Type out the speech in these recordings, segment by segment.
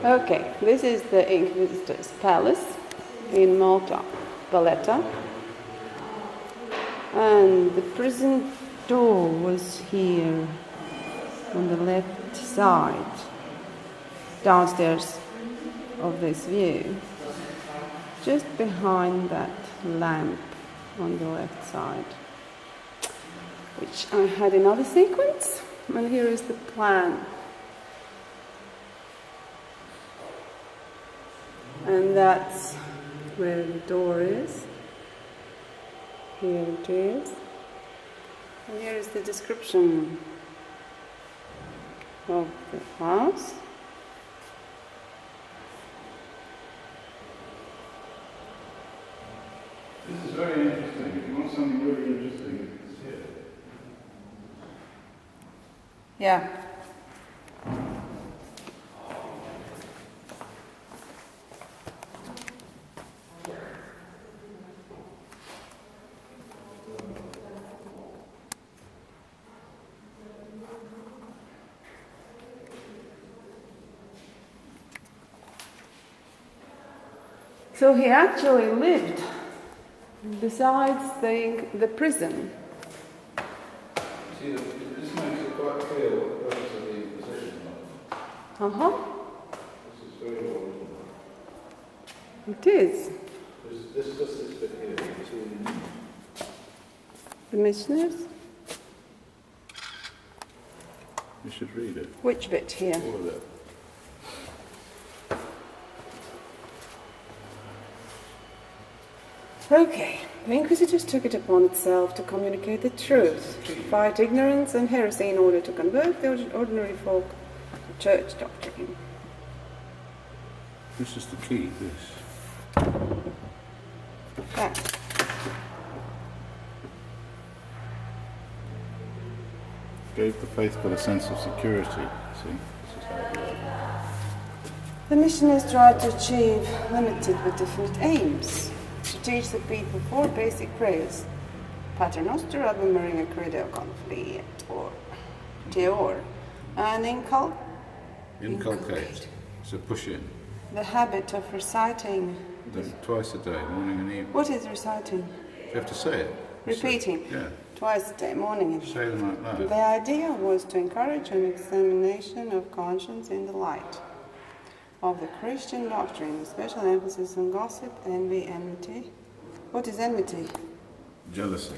Okay, this is the Inquisitor's palace in Malta, Valetta. And the prison door was here on the left side, downstairs of this view, just behind that lamp on the left side, which I had in other sequence. And here is the plan. And that's where the door is. Here it is. And here is the description of the house. This is very interesting. If you want something really interesting, it's here. Yeah. So he actually lived besides the prison. See, this makes it quite clear what the purpose of the Inquisition was. This is very original. It is. This bit here, it's really neat. The missionaries? You should read it. Which bit here? All of it. Okay, the Inquisitors took it upon itself to communicate the truth, to fight ignorance and heresy in order to convert the ordinary folk to church doctrine. This is the key, this. That. Gave the faithful a sense of security. See, this is how it works. The missionaries tried to achieve limited but definite aims. To teach the people four basic prayers: Pater Noster, Ave Maria, Credo Confliet, or Teor, and Inculcate. So push in. the habit of reciting. Twice a day, morning and evening. What is reciting? You have to say it. Repeating. Yeah. Twice a day, morning and Say them out loud. The idea was to encourage an examination of conscience in the light of the Christian doctrine, with special emphasis on gossip, envy, enmity. What is enmity? Jealousy.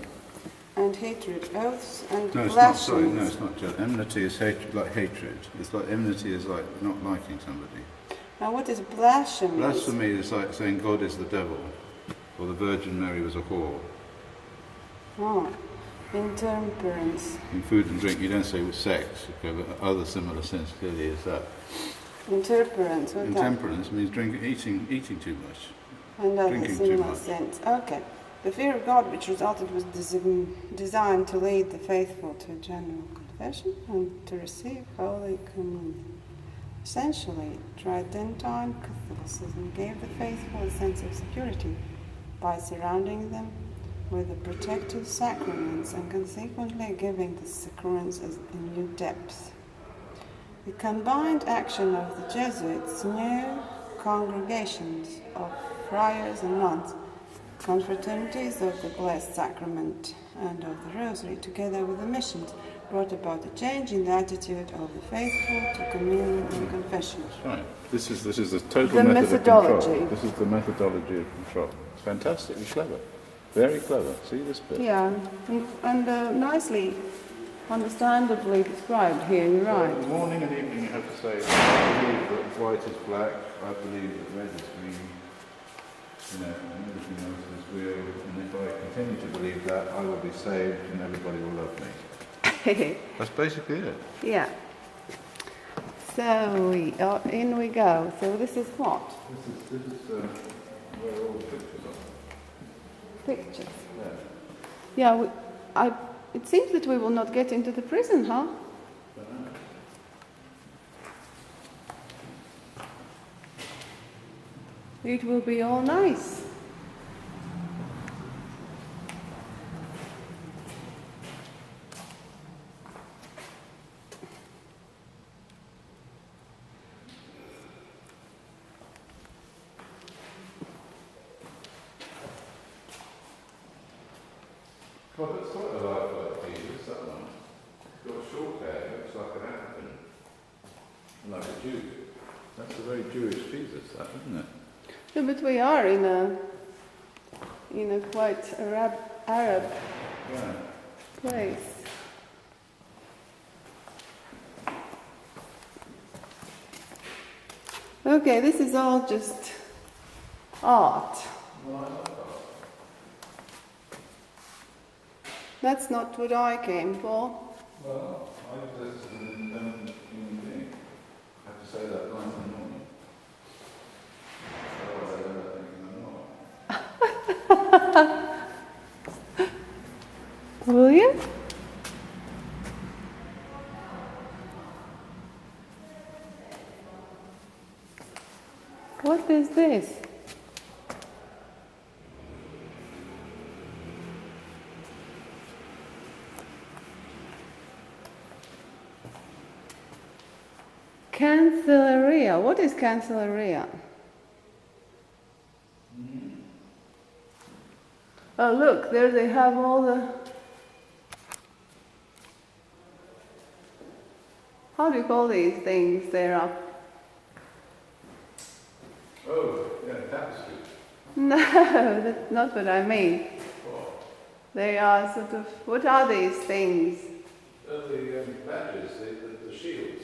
And hatred, oaths and No, it's blasphemies. not. Sorry, no, it's not jealousy. Enmity is hatred, like hatred. It's like enmity is like not liking somebody. Now, what is blasphemy? Blasphemy is like saying God is the devil, or the Virgin Mary was a whore. Oh, intemperance. In food and drink, you don't say with sex, okay, but other similar sins clearly is that. Intemperance. What Intemperance means eating too much. And other drinking too similar much. sins. Okay. The fear of God, which resulted, was designed to lead the faithful to a general confession and to receive Holy Communion. Essentially, Tridentine Catholicism gave the faithful a sense of security by surrounding them with the protective sacraments and consequently giving the sacraments a new depth. The combined action of the Jesuits' new congregations of friars and nuns, confraternities of the Blessed Sacrament and of the Rosary, together with the missions, brought about a change in the attitude of the faithful to communion and confession. That's right. This is the total The method methodology. of control. This is the methodology of control. It's fantastically clever. Very clever. See this bit? Yeah, and nicely, understandably described here, you're right. Morning and evening you have to say, I believe that white is black, I believe that red is green, and everything else is real, and if I continue to believe that, I will be saved and everybody will love me. That's basically it. Yeah. So, in we go. So this is what? This is where all the pictures are. Pictures. Yeah. Yeah, it seems that we will not get into the prison, huh? It will be all nice. Well, it's quite a lifelike Jesus, that one. He's got short hair, looks like an African, like a Jew. That's a very Jewish Jesus, that, isn't it? No, but we are in a quite Arab Yeah. place. Okay, this is all just art. Well, I like that. That's not what I came for. Well, I exist as an independent human being. I have to say that line in the morning. Otherwise I end up thinking I'm not. Will you? What is this? Cancelleria. What is Cancelleria? Oh, look, there they have all the... How do you call these things? They're up. Oh, yeah, tapestry. No, that's not what I mean. What? They are sort of... What are these things? The badges, the shields.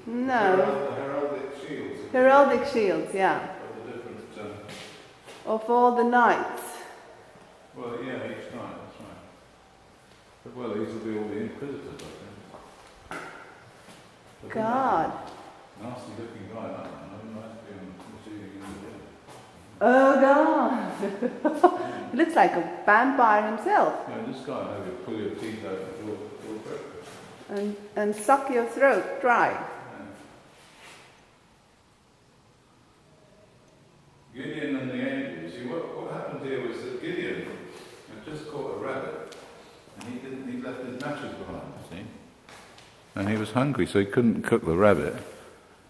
No. The heraldic shields. Heraldic shields, yeah. Of the different... Of all the knights. Well, yeah, each night, that's right. But, well, these will be all the Inquisitors, I think. But God. Nasty looking guy, that one. I wouldn't like to be on receiving end. Oh God! He looks like a vampire himself. Yeah, this guy maybe will pull your teeth out before breakfast. And suck your throat dry. Yeah. Gideon and the angel. See, what happened here was that Gideon had just caught a rabbit, and he left his matches behind, see? And he was hungry, so he couldn't cook the rabbit.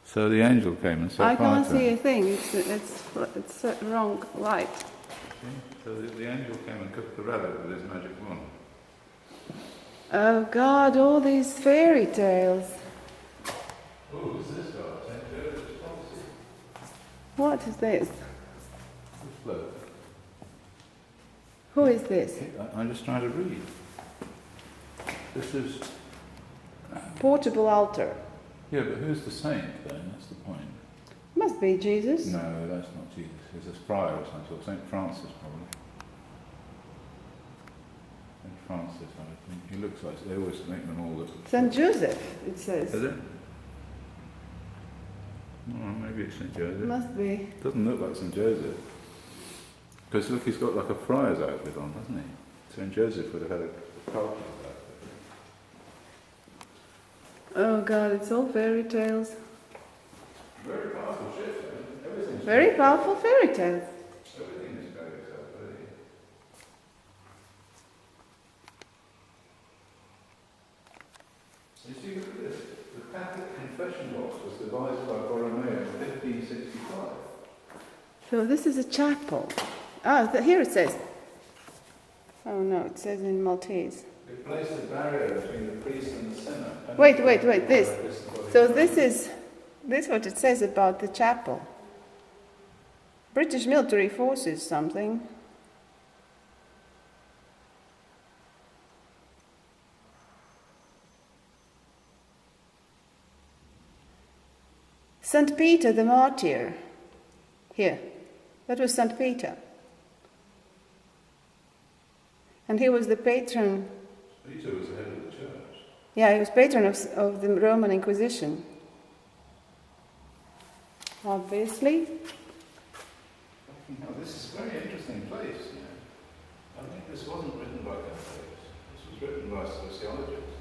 So the angel came and set I fire can't to him. see a thing. It's wrong light. See? So the angel came and cooked the rabbit with his magic wand. Oh God! All these fairy tales. Oh, who's this guy? St. Joseph's Prophecy. What is this? This bloke. Who is this? I'm just trying to read. This is... Portable altar. Yeah, but who's the saint then? That's the point. Must be Jesus. No, that's not Jesus. He's a friar or some sort. St. Francis, probably. St. Francis, I think. He looks like... They always make them all look... Saint Joseph, it says. Is it? Oh, maybe it's St. Joseph. Must be. Doesn't look like St. Joseph. Because look, he's got like a friar's outfit on, hasn't he? St. Joseph would have had a carpet outfit. Oh God! It's all fairy tales. Very powerful shit. Everything's Very powerful fairy tales. Everything is fairy tale, really. You see, look at this. The Catholic confession box was devised by Borromeo in 1565. So this is a chapel. Ah, here it says. Oh no, it says in Maltese. It placed a barrier between the priest and the sinner. Wait, this. So this is what it says about the chapel. British military forces something. St. Peter the Martyr. Here. That was St. Peter. And he was the patron. Peter was the head of the church. Yeah, he was patron of the Roman Inquisition. Obviously. Now, this is a very interesting place. You know. I think this wasn't written by Catholics. This was written by sociologists.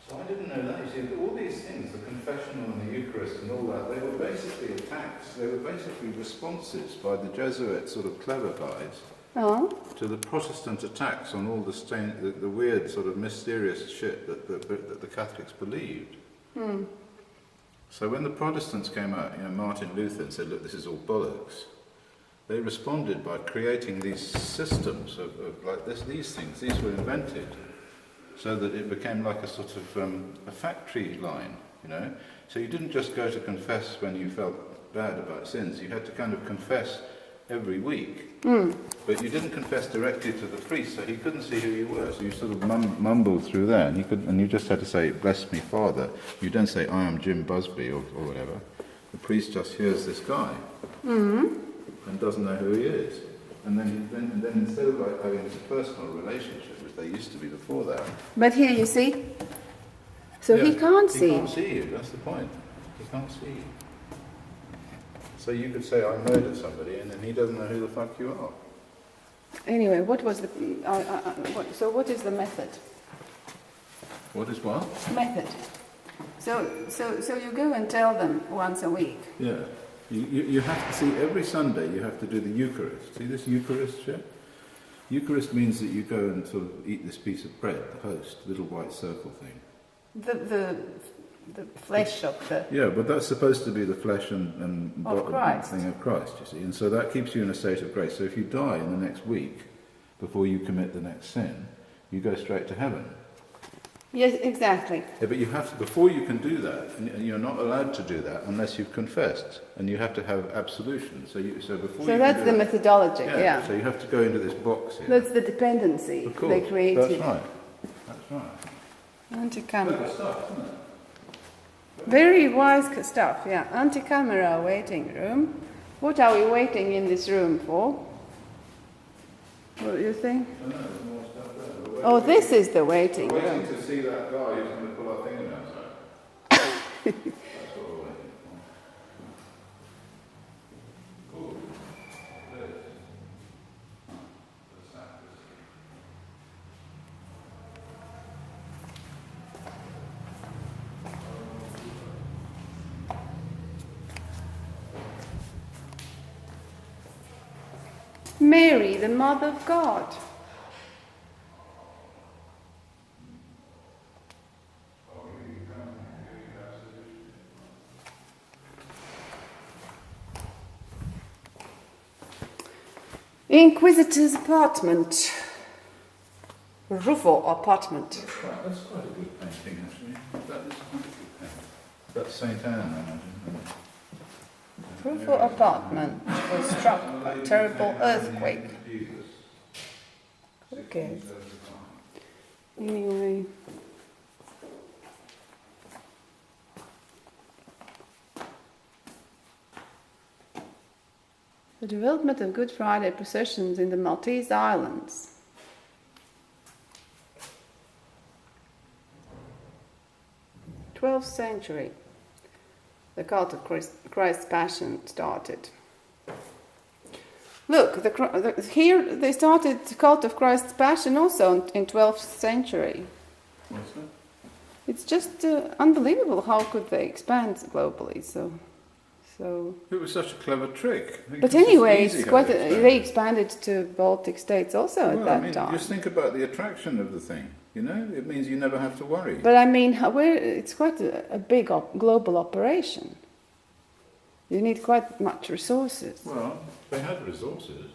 So I didn't know that. You see, all these things, the confessional and the Eucharist and all that, they were basically attacks. They were basically responses by the Jesuit sort of clever guys to the Protestant attacks on all the weird sort of mysterious shit that the Catholics believed. So when the Protestants came out, Martin Luther said, look, this is all bollocks. They responded by creating these systems of like these things. These were invented so that it became like a sort of a factory line, you know. So you didn't just go to confess when you felt bad about sins. You had to kind of confess every week. But you didn't confess directly to the priest, so he couldn't see who you were. So you sort of mumbled through there, and you just had to say, "Bless me, Father." You don't say, "I am Jim Busby," or whatever. The priest just hears this guy and doesn't know who he is. And then instead of like having this personal relationship, which they used to be before that. But here you see. So yeah, he can't see. He can't see you. That's the point. He can't see you. So you could say, "I murdered somebody," and then he doesn't know who the fuck you are. Anyway, what was the? So what is the method? What is what? Method. So you go and tell them once a week. Yeah. You have to see every Sunday. You have to do the Eucharist. See this Eucharist shit? Eucharist means that you go and sort of eat this piece of bread, the host, little white circle thing. The flesh of the... Yeah, but that's supposed to be the flesh and Christ. Thing of Christ, you see. And so that keeps you in a state of grace. So if you die in the next week, before you commit the next sin, you go straight to heaven. Yes, exactly. Yeah, but you have to, before you can do that, and you're not allowed to do that unless you've confessed, and you have to have absolution. So before. So that's the methodology. Yeah. So you have to go into this box here. That's the dependency of course, they created. That's right. That's right. Anti-camera stuff, isn't it? Very wise stuff. Yeah. Anti-camera waiting room. What are we waiting in this room for? What do you think? I know, there's more stuff there. Oh, this is the waiting room. room. Waiting to see that guy who's going to pull our fingernails out. That's what we're waiting for. Cool. Mary, the Mother of God. Inquisitor's apartment. Ruffo apartment. That's quite a good painting, actually. That is quite a good painting. That's St. Anne, I imagine. Ruffo apartment was struck by a terrible earthquake. Okay. Anyway. The development of Good Friday processions in the Maltese Islands. ~12th century. The cult of Christ's Passion started. Look, here they started the cult of Christ's Passion also in 12th century. What's that? It's just unbelievable how could they expand globally. So it was such a clever trick. But anyway, it's quite. They expanded to Baltic states also at that time. Just think about the attraction of the thing. You know, it means you never have to worry. But I mean, it's quite a big global operation. You need quite much resources. Well, they had resources.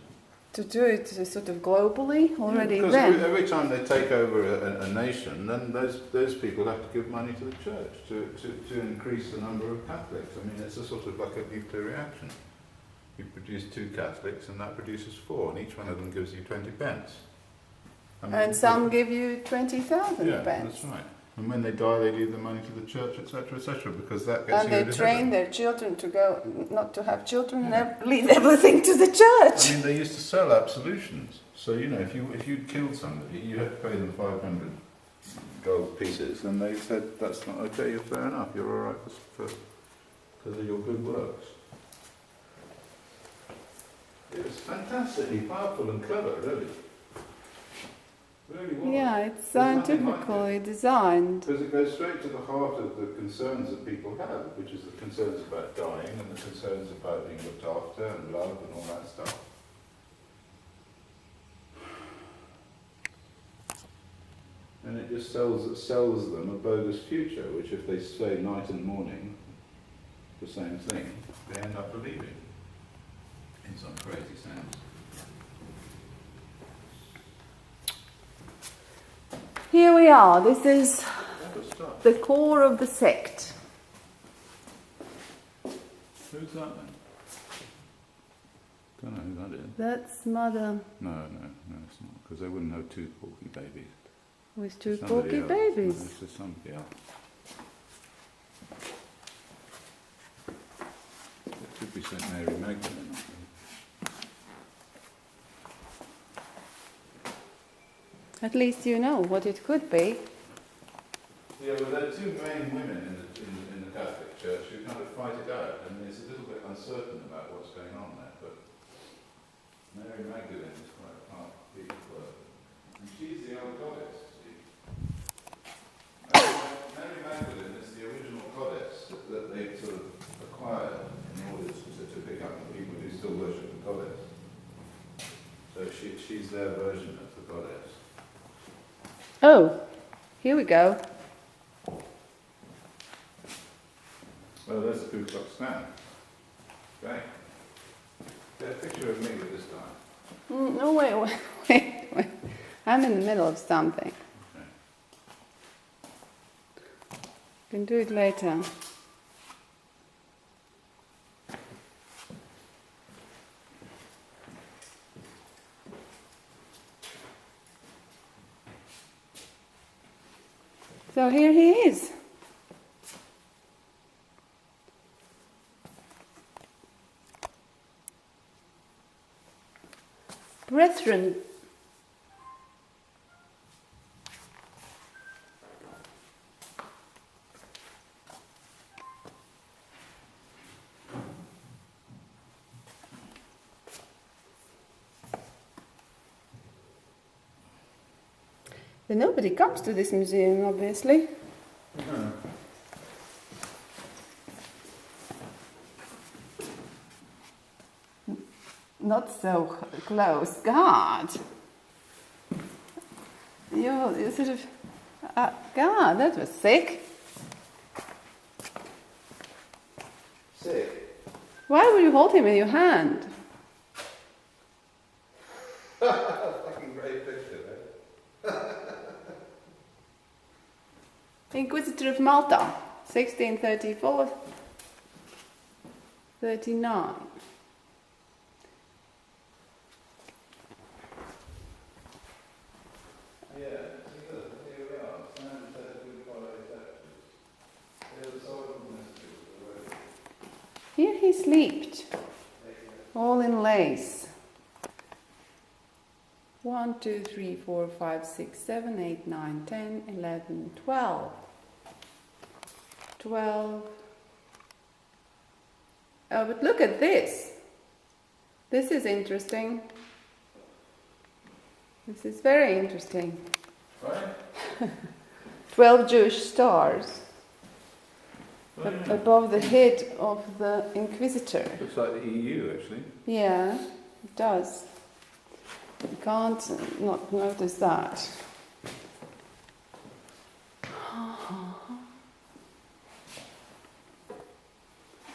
To do it sort of globally already because then. Every time they take over a nation, then those people have to give money to the church to increase the number of Catholics. I mean, it's a sort of like a nuclear reaction. You produce 2 Catholics and that produces 4, and each one of them gives you 20 pence. I mean, and some give you 20,000 pence. Yeah, that's right. And when they die, they leave the money to the church, etc., because that gets you and they train their children to go, not to have children, and leave everything to the church. I mean, they used to sell absolutions. So, you know, if you killed somebody, you had to pay them 500 gold pieces, and they said, that's not okay, you're fair enough, you're all right because of your good works. It was fantastically powerful and clever, really. Really was. Yeah, it's scientifically designed. Because it goes straight to the heart of the concerns that people have, which is the concerns about dying and the concerns about being looked after and love and all that stuff. And it just sells them a bogus future, which if they say night and morning, the same thing, they end up believing. in some crazy sense. Here we are. This is Good stuff. the core of the sect. Who's that then? Don't know who that is. That's Mother No, it's not, because they wouldn't have two porky babies. with two Somebody porky else. babies. No, this is somebody else. It could be St. Mary Magdalene, I think. At least you know what it could be. Yeah, well, there are two main women in the Catholic Church who kind of fight it out, and it's a little bit uncertain about what's going on there, but Mary Magdalene is quite a powerful word. And she's the old goddess, see. Mary Magdalene is the original goddess that they sort of acquired in order to pick up the people who still worship the goddess. So she's their version of the goddess. Oh, here we go. Well, there's the Ku Klux Klan. Great. Get a picture of me with this guy. No, wait. I'm in the middle of something. Okay. Can do it later. So here he is. Brethren, nobody comes to this museum, obviously. No. Not so close. God. You sort of... God, that was sick. Sick. Why would you hold him in your hand? Fucking great picture, eh? Inquisitor of Malta, 1634, 39. Yeah, here we are. Standard set of good quality textures. They're the soil messages. Here he slept, all in lace. 1, 2, 3, 4, 5, 6, 7, 8, 9, 10, 11, 12. 12. Oh, but look at this. This is interesting. This is very interesting. Right? 12 Jewish stars Oh, yeah. above the head of the Inquisitor. Looks like the EU, actually. Yeah, it does. You can't not notice that.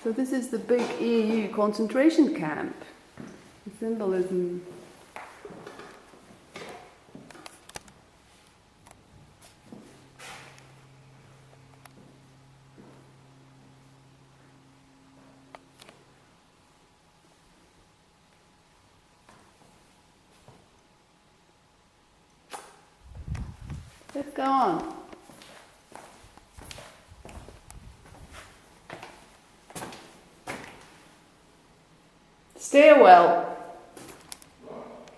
So this is the big EU concentration camp. The symbolism. Let's go on. Stairwell.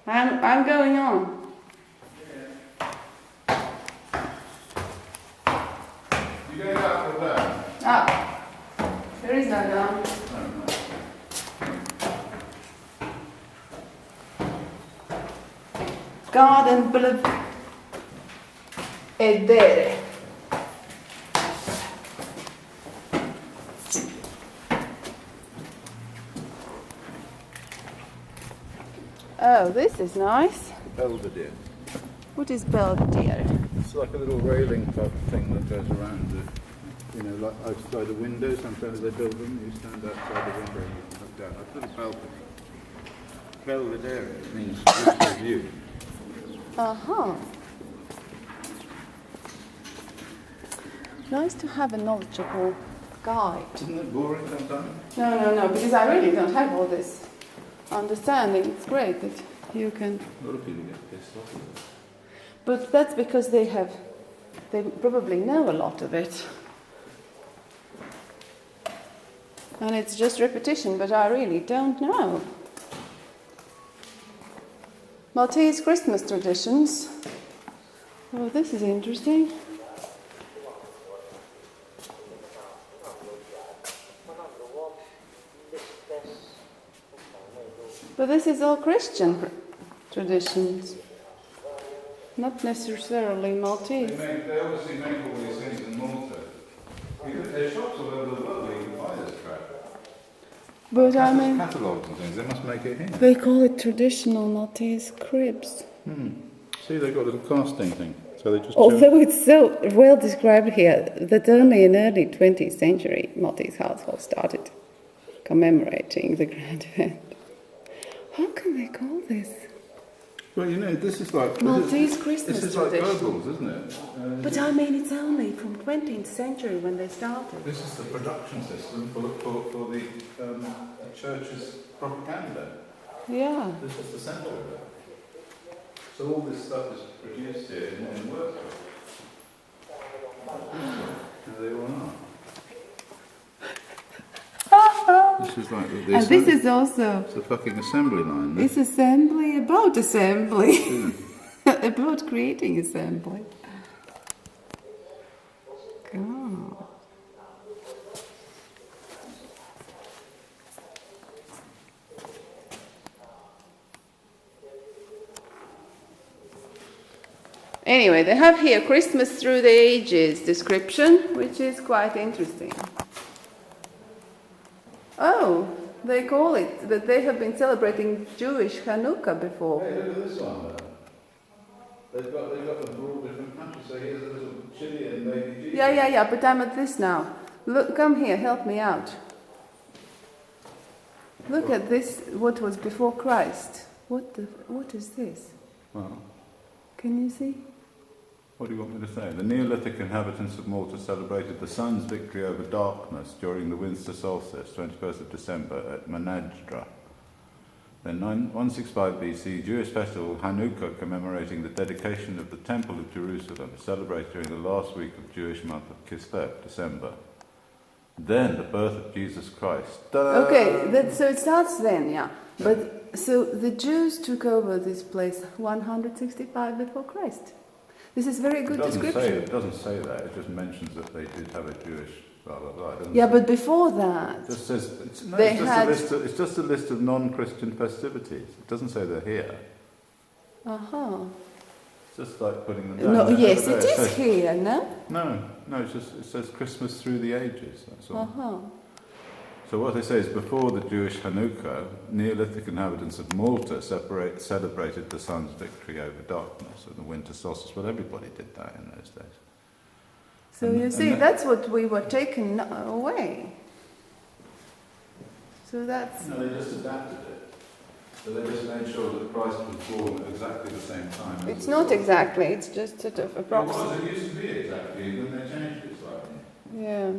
I'm going on. You going up or down? Up. There is no down. Garden blue. Edere. Oh, this is nice. Belvedere. What is Belvedere? It's like a little railing type thing that goes around the, like outside the window. Sometimes they build them, you stand outside the window and you can look down. Like a little balcony. Belvedere means crystal view. Uh-huh. Nice to have a knowledgeable guide. Isn't it boring sometimes? No, because I really don't have all this understanding. It's great that you can... A lot of people get pissed off with it. But that's because they probably know a lot of it. And it's just repetition, but I really don't know. Maltese Christmas traditions. Oh, this is interesting. But this is all Christian traditions, not necessarily Maltese. They obviously make all these things in Malta. There's shops all over the world where you can buy this crap. But I mean, catalogues and things, they must make it here. They call it traditional Maltese cribs. See, they've got a little casting thing. So they just Although it's so well described here that only in early 20th century Maltese households started commemorating the grand event. How can they call this? Well, you know, this is like... Maltese Christmas This is like tradition. Goebbels, isn't it? But I mean, it's only from 20th century when they started. This is the production system for the church's propaganda. Yeah. This is the centre of it. So all this stuff is produced here in workshop. They all are. This is like this. And this is also... It's a fucking assembly line. It's assembly about assembly. About creating assembly. God. Anyway, they have here Christmas through the ages description, which is quite interesting. Oh, they call it that they have been celebrating Jewish Hanukkah before. Hey, look at this one. They've got them for all different countries. So here's a little Chilean baby Jesus. Yeah, but I'm at this now. Look, come here, help me out. Look at this, what was before Christ. What is this? Well, Can you see? what do you want me to say? The Neolithic inhabitants of Malta celebrated the sun's victory over darkness during the winter solstice, 21st of December, at Manajdra. Then 165 BC, Jewish festival Hanukkah commemorating the dedication of the Temple of Jerusalem, celebrated during the last week of Jewish month of Kislev, December. Then the birth of Jesus Christ. Ta-da! Okay, so it starts then, yeah. But so the Jews took over this place 165 before Christ. This is very good description. It doesn't say that. It just mentions that they did have a Jewish blah blah blah. Yeah, but before that, It just says it's just a list of non-Christian festivities. It doesn't say they're here. It's just like putting them down. No, yes, it is here, no? No. It says Christmas through the ages. That's all. So what they say is before the Jewish Hanukkah, Neolithic inhabitants of Malta celebrated the sun's victory over darkness and the winter solstice. Well, everybody did that in those days. So you see, that's what we were taken away. So that's... No, they just adapted it. So they just made sure that Christ was born at exactly the same time. It's not exactly, it's just sort of approximate. It used to be exactly, then they changed it slightly. Yeah.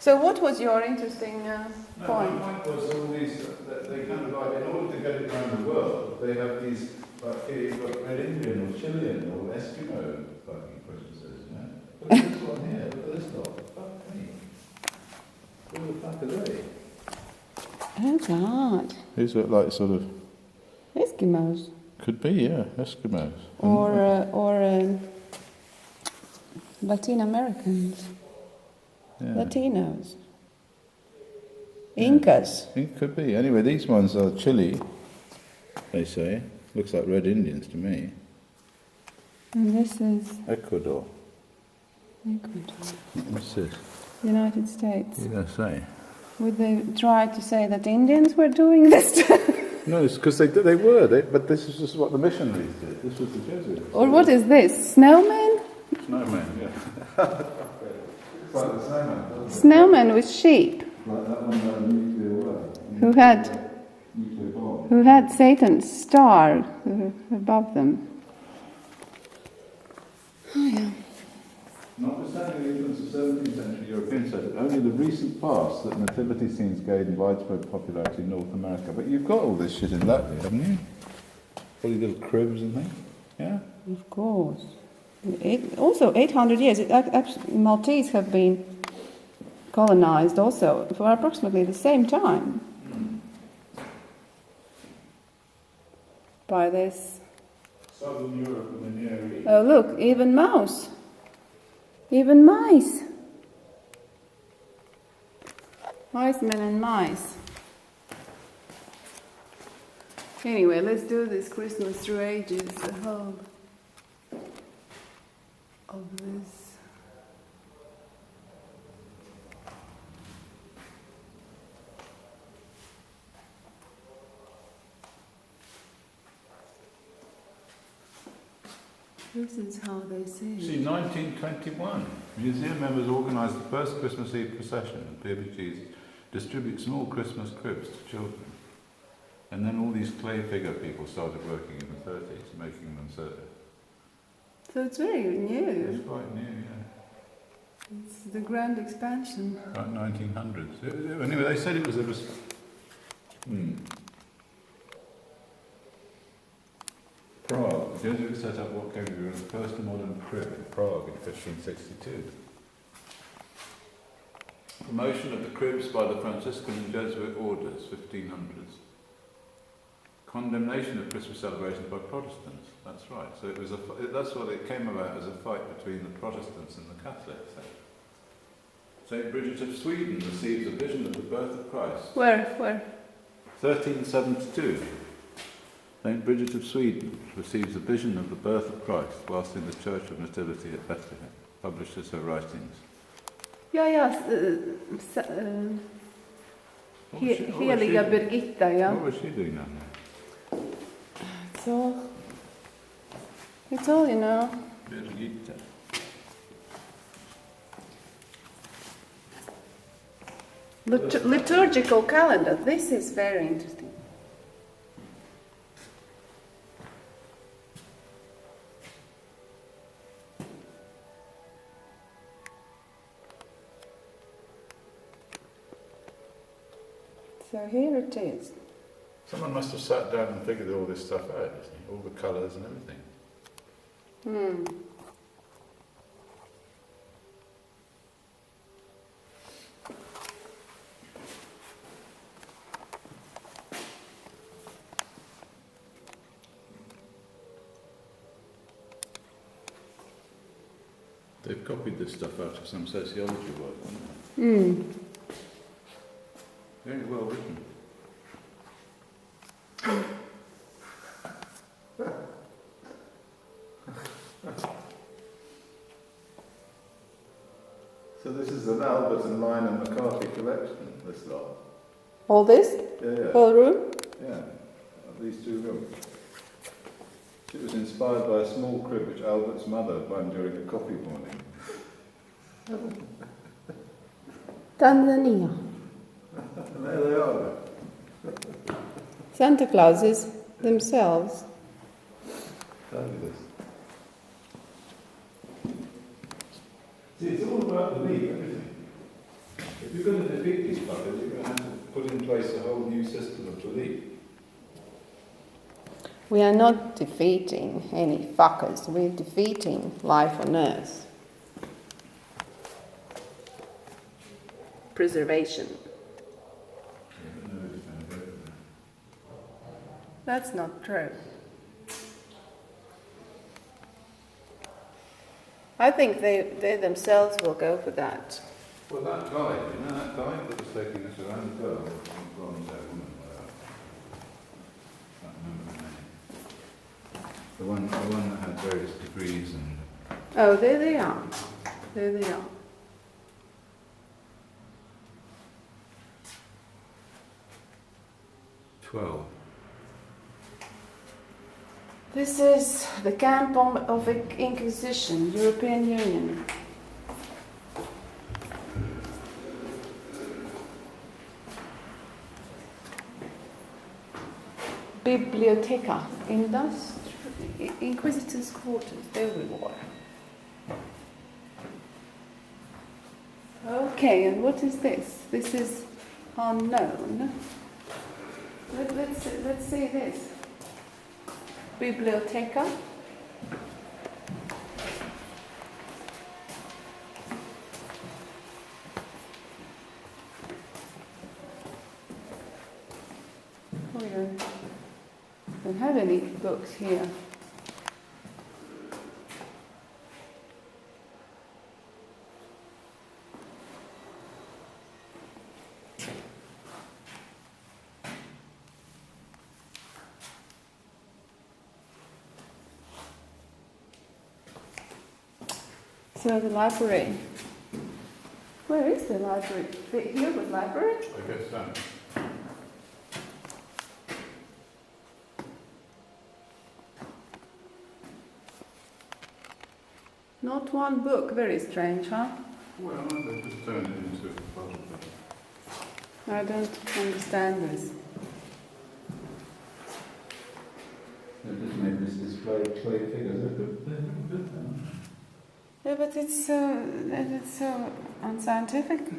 So what was your interesting point? My point was all these, they kind of like, in order to get it around the world, they have these, like here you've got Red Indian or Chilean or Eskimo fucking Christmases, you know? Look at this one here, look at this lot, fuck me. Who the fuck are they? Oh God. These look like sort of... Eskimos. Could be, yeah, Eskimos. Or Latin Americans. Yeah. Latinos. Incas. It could be. Anyway, these ones are Chile, they say. Looks like Red Indians to me. And this is Ecuador. What's this? United States. USA. Would they try to say that Indians were doing this too? No, it's because they were, but this is just what the missionaries did. This was the Jesuits. Or what is this? Snowman? Snowman, yeah. It's like the snowman. Snowman with sheep. Like that one nuclear war. Who had nuclear bomb. who had Satan's star above them. Oh, yeah. Notwithstanding the influence of 17th century European studies, only the recent past that nativity scenes gained widespread popularity in North America. But you've got all this shit in Latvia, haven't you? All these little cribs and things, yeah? Of course. Also, 800 years. Maltese have been colonized also for approximately the same time by this. Southern Europe and the Near East. Oh, look, even mouse. Even mice. Mice-men and mice. Anyway, let's do this Christmas through ages, the whole of this. This is how they say it. See, 1921, museum members organised the first Christmas Eve procession, and PBGs distribute small Christmas cribs to children. And then all these clay figure people started working in the 30s, making them so. So it's very new. It's quite new, yeah. It's the grand expansion. About 1900s. Anyway, they said it was a... Prague. The Jesuits set up what came to be the first modern crib in Prague in 1562. Promotion of the cribs by the Franciscan and Jesuit orders, 1500s. Condemnation of Christmas celebrations by Protestants. That's right. So it was that's what it came about, as a fight between the Protestants and the Catholics. St. Bridget of Sweden receives a vision of the birth of Christ. Where? 1372. St. Bridget of Sweden receives a vision of the birth of Christ whilst in the Church of Nativity at Bethlehem. Publishes her writings. Heliga Birgitta, ja. What was she doing down there? It's all, you know. Birgitta. Liturgical calendar. This is very interesting. So here it is. Someone must have sat down and figured all this stuff out, all the colours and everything. They've copied this stuff out of some sociology work, haven't they? Very well written. So this is an Albert and Lynham McCarthy collection, this lot. All this? Yeah. Whole room? Yeah, these two rooms. It was inspired by a small crib which Albert's mother won during a coffee morning. Tanzania. And there they are. Santa Clauses themselves. Fabulous. See, it's all about belief, everything. If you're going to defeat these fuckers, you're going to have to put in place a whole new system of belief. We are not defeating any fuckers. We're defeating life on Earth. Preservation. That's not true. I think they themselves will go for that. Well, that guy, you know that guy that was taking us around the girl, blonde haired woman, I can't remember her name. The one that had various degrees and... Oh, there they are. There they are. This is the camp of Inquisition, European Union. Biblioteca, Inquisitors' quarters, there we were. Okay, and what is this? This is unknown. Let's see this. Biblioteca. We don't have any books here. So the library. Where is the library? Here was library? I guess so. Not one book. Very strange, huh? Well, they just turned it into a photograph. I don't understand this. They just made this display of clay figures. Yeah, but it's so unscientific.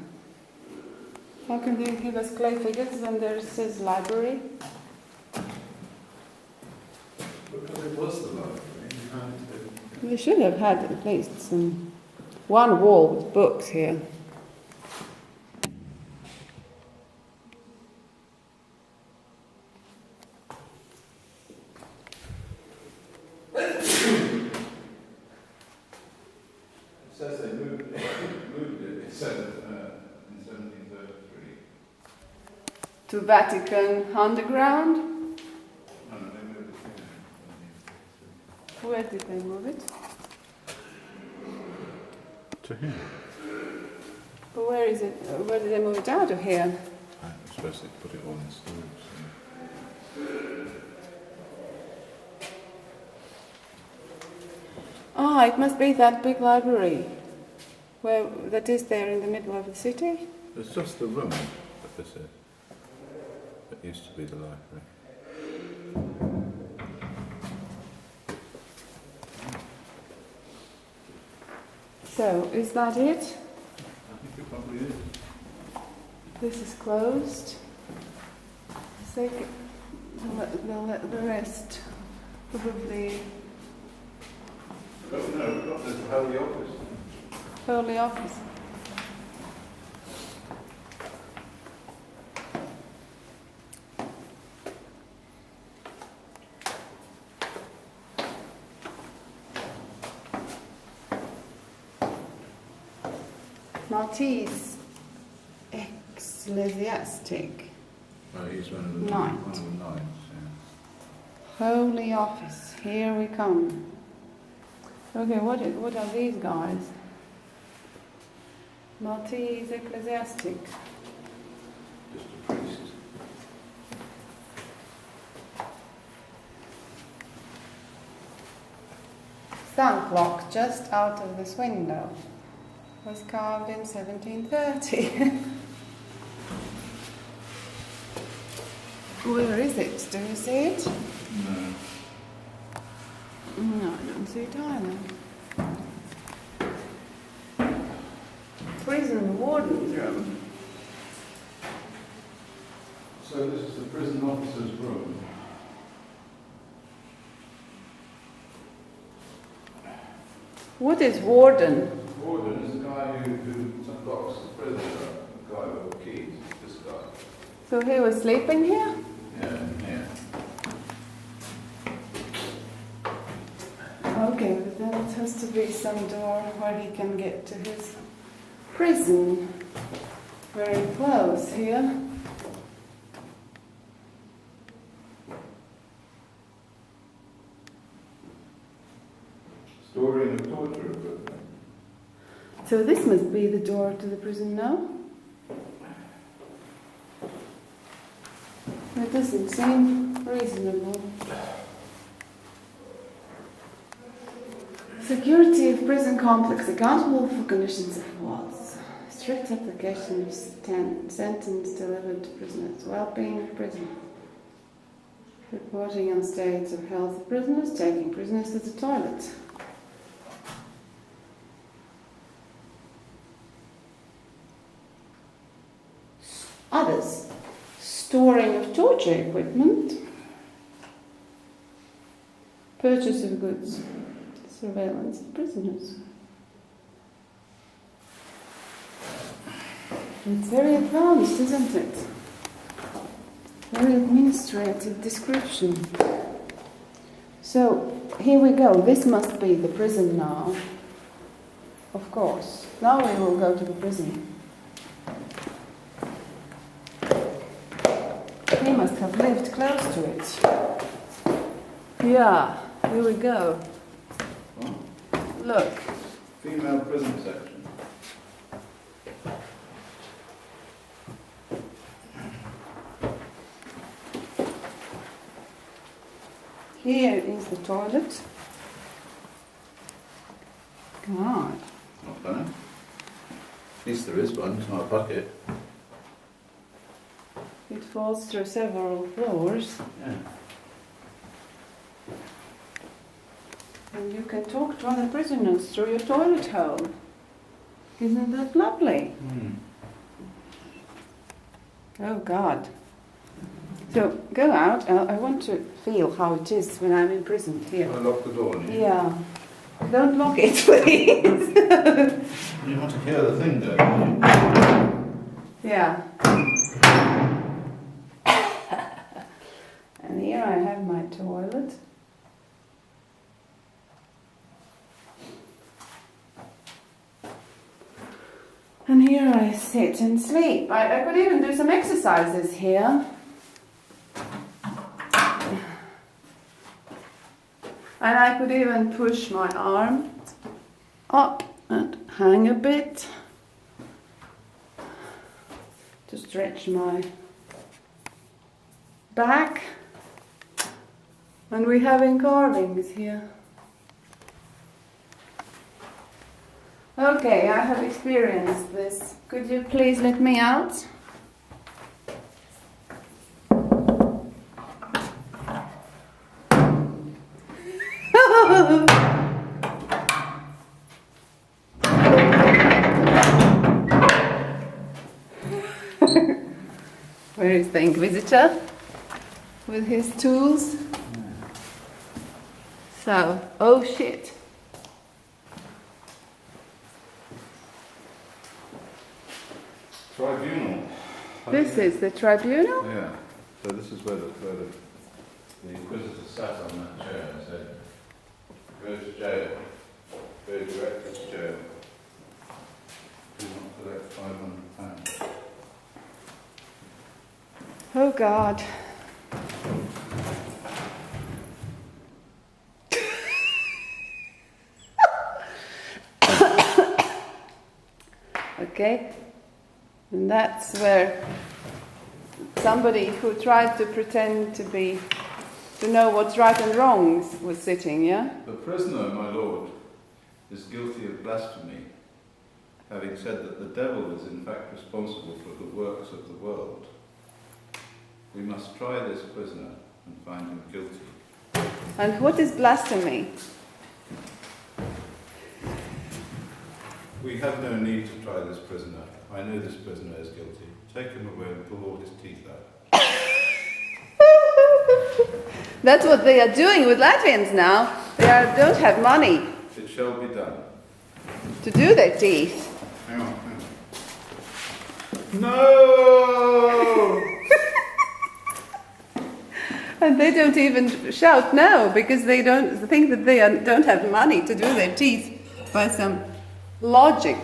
How can they give us clay figures when there says library? Because it was the library. We should have had at least one wall with books here. It says they moved it. It said in 1733. To Vatican Underground? No, they moved it. Where did they move it? To here. But where is it? Where did they move it out of here? I'm supposed to put it all in storage. Ah, it must be that big library that is there in the middle of the city. It's just the room that this is. That used to be the library. So, is that it? I think it probably is. This is closed. So the rest probably No, we've got this Holy Office. Holy Office. Maltese ecclesiastic. Oh, he's one of the Knight. One of the knights, yeah. Holy Office. Here we come. Okay, what are these guys? Maltese ecclesiastic. Just a priest. Sun clock just out of this window. Was carved in 1730. Where is it? Do you see it? No. No, I don't see it either. Prison warden's room. So this is the prison officer's room. What is warden? Warden is the guy who locks the prison up. The guy with the keys. This guy. So he was sleeping here? Yeah. Okay, but then it has to be some door where he can get to his prison. Very close here. Storing of torture equipment. So this must be the door to the prison now? It doesn't seem reasonable. Security of prison complex accountable for conditions of walls. Strict application of sentence delivered to prisoners. Well-being of prisoners. Reporting on states of health of prisoners, taking prisoners to the toilet. Others, storing of torture equipment, purchase of goods, surveillance of prisoners. It's very advanced, isn't it? Very administrative description. So, here we go. This must be the prison now. Of course. Now we will go to the prison. He must have lived close to it. Yeah, here we go. What? Look. Female prison section. Here is the toilet. God. Not bad. At least there is one, it's not a bucket. It falls through several floors. Yeah. And you can talk to other prisoners through your toilet hole. Isn't that lovely? Oh God. So go out. I want to feel how it is when I'm in prison here. I lock the door. Yeah. Don't lock it, please. You want to hear the thing, don't you? Yeah. And here I have my toilet. And here I sit and sleep. I could even do some exercises here. And I could even push my arm up and hang a bit to stretch my back. And we're having carvings here. Okay, I have experienced this. Could you please let me out? Where is the Inquisitor with his tools? So, oh shit. Tribunal. This is the tribunal? Yeah. So this is where the Inquisitor sat on that chair and said, go to jail. Go directly to jail. Do not collect £500. Oh God. Okay. And that's where somebody who tried to pretend to know what's right and wrong was sitting, yeah? The prisoner, my lord, is guilty of blasphemy, having said that the devil is in fact responsible for the works of the world. We must try this prisoner and find him guilty. And what is blasphemy? We have no need to try this prisoner. I know this prisoner is guilty. Take him away and pull all his teeth out. That's what they are doing with Latvians now. They don't have money It shall be done. to do their teeth. Hang on. No! And they don't even shout no, because they don't think that they don't have money to do their teeth by some logic.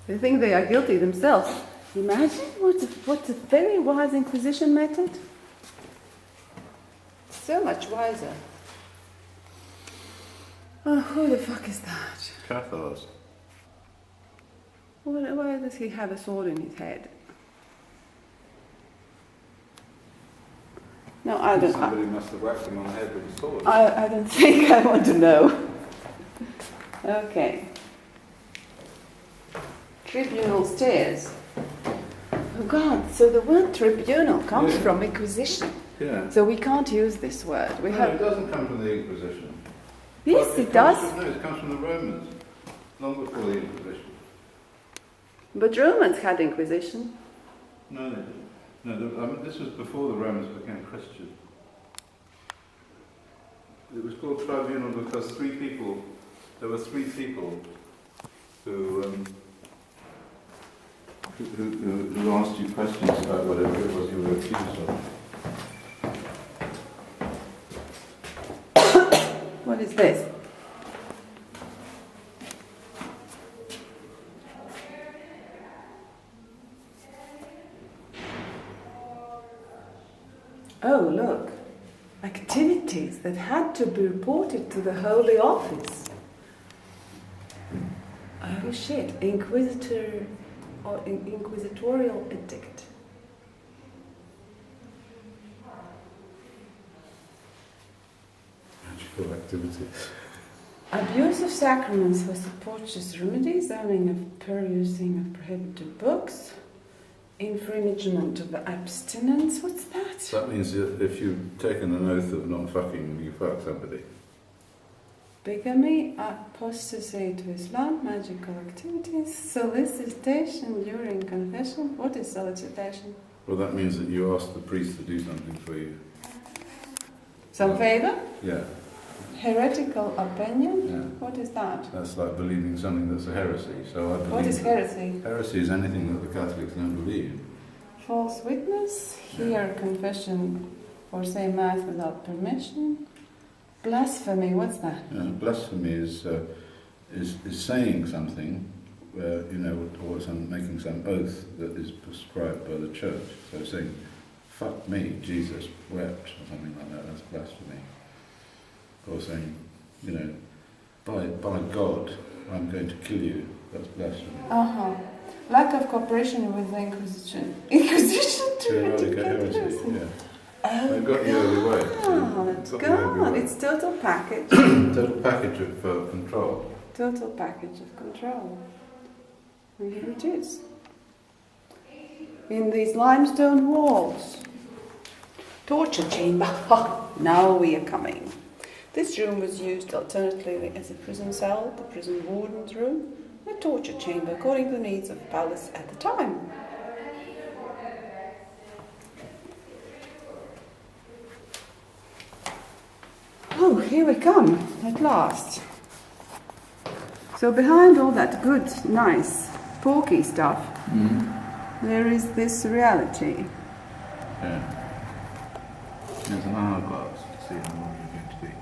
They think they are guilty themselves. Imagine what a very wise Inquisition method. So much wiser. Oh, who the fuck is that? Cathars. Why does he have a sword in his head? No, I don't. Somebody must have whacked him on the head with a sword. I don't think I want to know. Okay. Tribunal stairs. Oh God, so the word tribunal comes Yeah. from Inquisition. Yeah. So we can't use this word. We No, have. it doesn't come from the Inquisition. Yes, But it comes does. From, no, it comes from the Romans, long before the Inquisition. But Romans had Inquisition. No, they didn't. No, this was before the Romans became Christian. It was called tribunal because there were three people who asked you questions about whatever it was you were accused of. What is this? Oh, look. Activities that had to be reported to the Holy Office. Oh shit, inquisitorial edict. Magical activity. Abuse of sacraments for supporters remedy, zoning of perusing of prohibited books, infringement of abstinence. What's that? That means that if you've taken an oath of not fucking, you fuck somebody. Bigamy, apostasy to Islam, magical activities, solicitation during confession. What is solicitation? Well, that means that you ask the priest to do something for you. Some favour? Yeah. Heretical opinion? Yeah. What is that? That's like believing something that's a heresy. So I believe What is heresy? Heresy is anything that the Catholics don't believe. False witness, hear confession or say mass without permission. Blasphemy, what's that? Blasphemy is saying something, or making some oath that is prescribed by the church. So saying, "Fuck me, Jesus wept," or something like that. That's blasphemy. Or saying, by God, I'm going to kill you. That's blasphemy. Lack of cooperation with the Inquisition. Inquisition to Heretical heresy. heresy. Yeah. Oh, They've got you everywhere. God, it's total package. Total package of control. Total package of control. And here it is. In these limestone walls. Torture chamber. Now we are coming. This room was used alternatively as a prison cell, the prison warden's room, a torture chamber according to the needs of the palace at the time. Oh, here we come, at last. So behind all that good, nice, porky stuff, there is this reality. Yeah. There's an hourglass to see how long you're going to be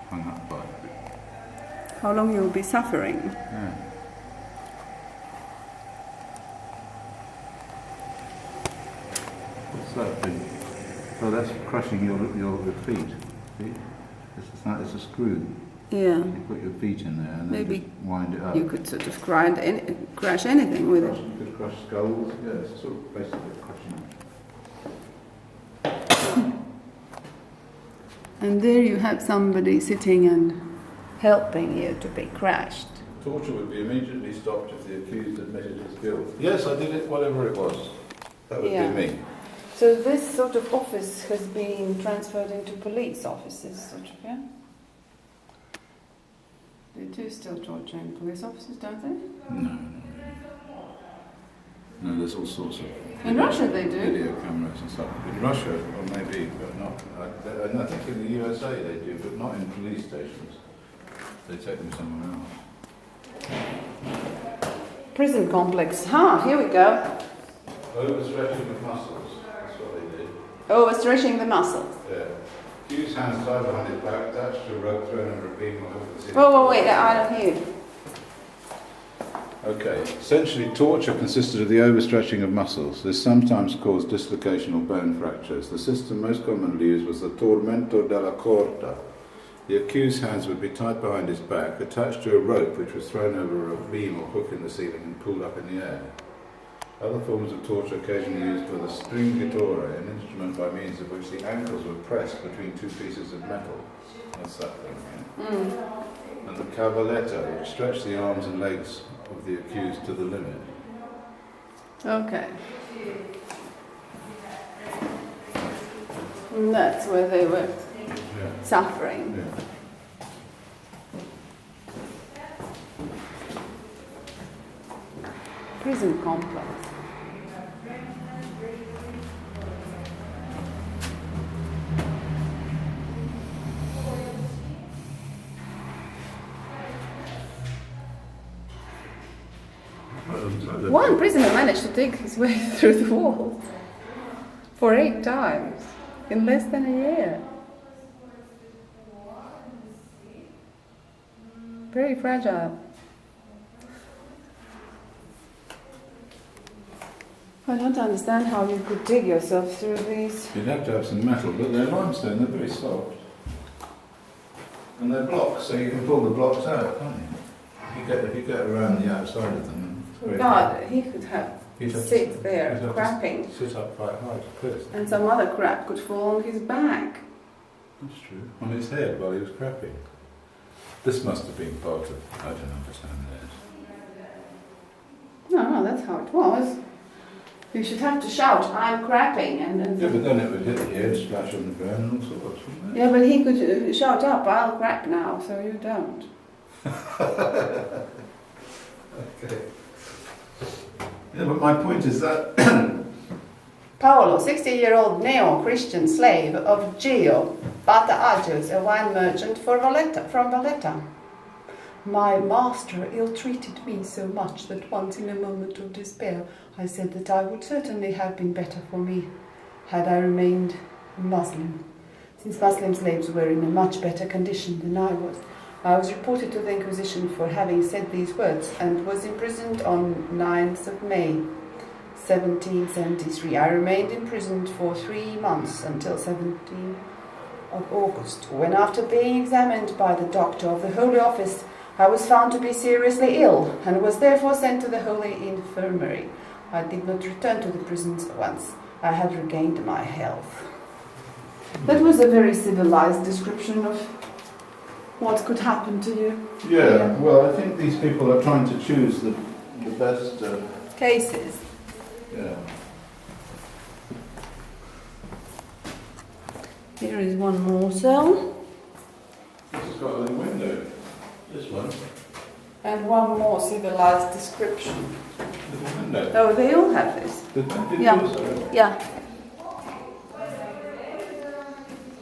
hung up by it. How long you'll be suffering. Yeah. What's that thing? Oh, that's crushing your feet. See? It's a screw. Yeah. You put your feet in there and then Maybe just wind it up. you could sort of crash anything with it. You could crush skulls. Yeah, it's sort of basically crushing. And there you have somebody sitting and helping you to be crushed. Torture would be immediately stopped if the accused admitted his guilt. Yes, I did it, whatever it was. That would be me. So this sort of office has been transferred into police offices, sort of, yeah? They do still torture in police offices, don't they? No, there's all sorts of... In Russia they do. Video cameras and stuff. In Russia, or maybe, but not... I think in the USA they do, but not in police stations. They take them somewhere else. Prison complex. Here we go. Overstretching of muscles. That's what they did. Overstretching the muscles. Yeah. Accused hands tied behind his back, attached to a rope thrown over a beam or over the ceiling. Whoa, wait, I don't hear you. Okay. Essentially, torture consisted of the overstretching of muscles. This sometimes caused dislocation or bone fractures. The system most commonly used was the tormento della corda. The accused's hands would be tied behind his back, attached to a rope which was thrown over a beam or hook in the ceiling and pulled up in the air. Other forms of torture occasionally used were the stringitore, an instrument by means of which the ankles were pressed between two pieces of metal. That's that thing, yeah? And the cavaletta, which stretched the arms and legs of the accused to the limit. Okay. And that's where they were suffering. Yeah. Prison complex. One prisoner managed to dig his way through the walls for 8 times in less than a year. Very fragile. I don't understand how you could dig yourself through these. You'd have to have some metal, but they're limestone, they're very soft. And they're blocks, so you can pull the blocks out, can't you? If you get around the outside of them. God, he could have sit there crapping. Sit up quite high to twist. And some other crap could fall on his back. That's true. On his head while he was crapping. This must have been part of, I don't understand this. No, that's how it was. You should have to shout, I'm crapping. And Yeah, but then it would hit the head, splash on the ground and all sorts, wouldn't it? Yeah, but he could shout up, I'll crap now, so you don't. Okay. Yeah, but my point is that Paolo, 60-year-old neo-Christian slave of Gio Bata Agios, a wine merchant from Valetta. My master ill-treated me so much that once in a moment of despair I said that I would certainly have been better for me had I remained Muslim, since Muslim slaves were in a much better condition than I was. I was reported to the Inquisition for having said these words and was imprisoned on 9th of May, 1773. I remained imprisoned for 3 months until 17th of August, when after being examined by the doctor of the Holy Office, I was found to be seriously ill and was therefore sent to the Holy Infirmary. I did not return to the prisons once I had regained my health. That was a very civilized description of what could happen to you. Yeah, well, I think these people are trying to choose the best cases. Yeah. Here is one more cell. This has got a little window. This one. And one more civilized description. Little window. Oh, they all have this. Did Yeah.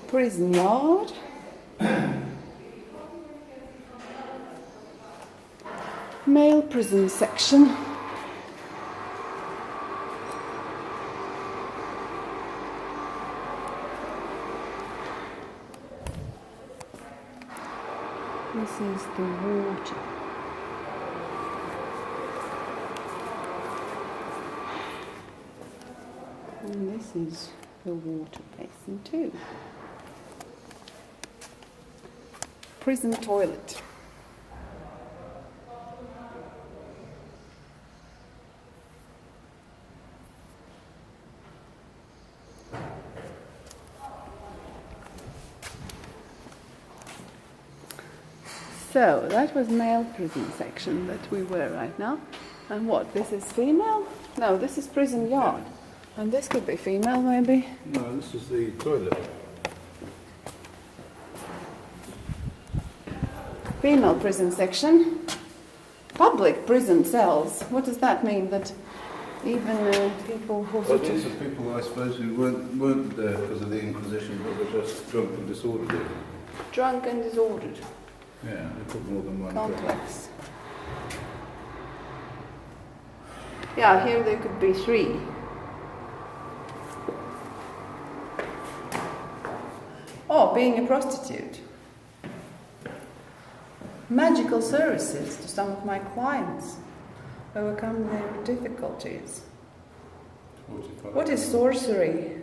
Prison yard. Male prison section. This is the water. And this is the water basin too. Prison toilet. So, that was male prison section that we were right now. And what, this is female? No, this is prison yard. And this could be female, maybe? No, this is the toilet. Female prison section. Public prison cells. What does that mean? That even people who... Well, these are people, I suppose, who weren't there because of the Inquisition, but were just drunk and disorderly. Drunk and disordered. Yeah, they put more than one complex. Yeah, here there could be 3. Oh, being a prostitute. Magical services to some of my clients. Overcome their difficulties. 45. What is sorcery?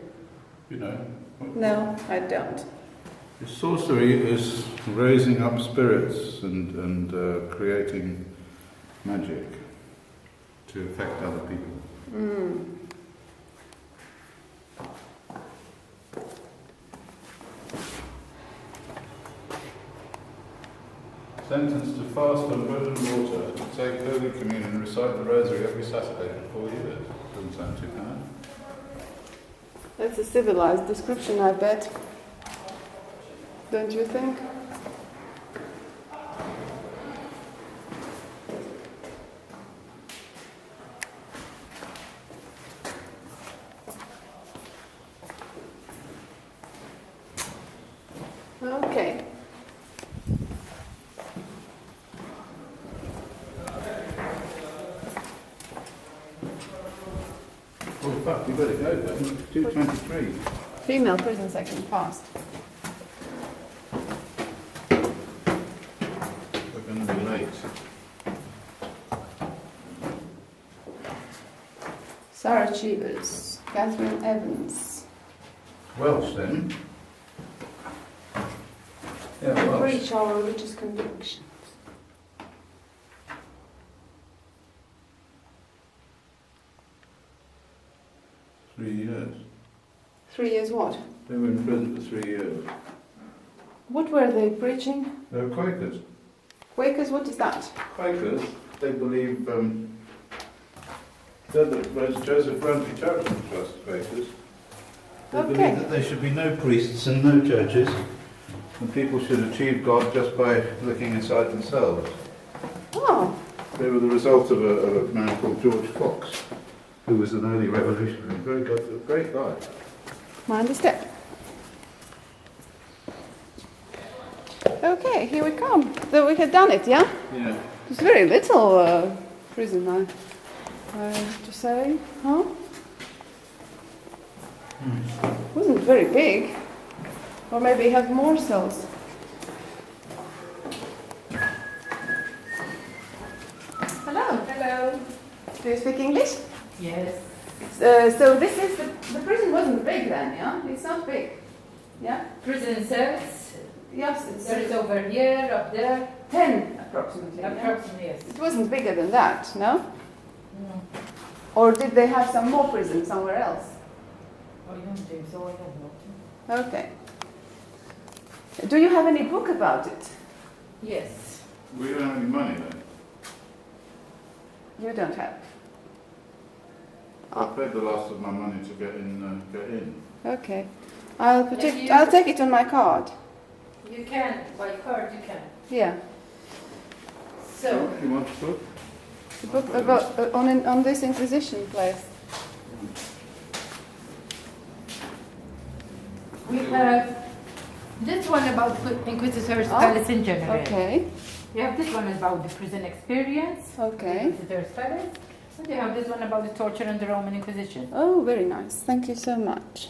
You know? No, I don't. Sorcery is raising up spirits and creating magic to affect other people. Sentenced to fast on bread and water take Holy Communion and recite the Rosary every Saturday for 4 years. Doesn't sound too bad. That's a civilized description, I bet. Don't you think? Okay. Oh, fuck, we better go then. 2:23. Female prison section passed. We're going to be late. Sarah Cheevers, Catherine Evans. Welsh then. Yeah, Welsh. Preach our religious convictions. Three years. 3 years what? They were in prison for 3 years. What were they preaching? They were Quakers. Quakers, what is that? Quakers, they believe, whereas Joseph Ramsey Charitable Trust Quakers, they Okay. believe that there should be no priests and no churches, and people should achieve God just by looking inside themselves. Oh, They were the result of a man called George Fox, who was an early revolutionary, very good, a great guy. mind the step. Okay, here we come. So we had done it, yeah? Yeah. It's very little prison, I have to say, huh? Wasn't very big. Or maybe have more cells. Hello. Hello. Do you speak English? Yes. So this is the prison wasn't big then, yeah? It's not big. Yeah? Prison cells. Yes, it's There is over here, up there. 10 approximately. Yeah? Approximately, yes. It wasn't bigger than that, no? No. Or did they have some more prison somewhere else? I don't think so. I don't know. Okay. Do you have any book about it? Yes. We don't have any money though. You don't have. I paid the last of my money to get in. Okay. I'll If you- I'll take it on my card. You can, by card you can. Yeah. So, You want to talk? The book about on this Inquisition place. we have this one about Inquisitors Oh, Palace in general. Okay. You have this one about the prison experience. Okay. Inquisitors Palace. And you have this one about the torture and the Roman Inquisition. Oh, very nice. Thank you so much.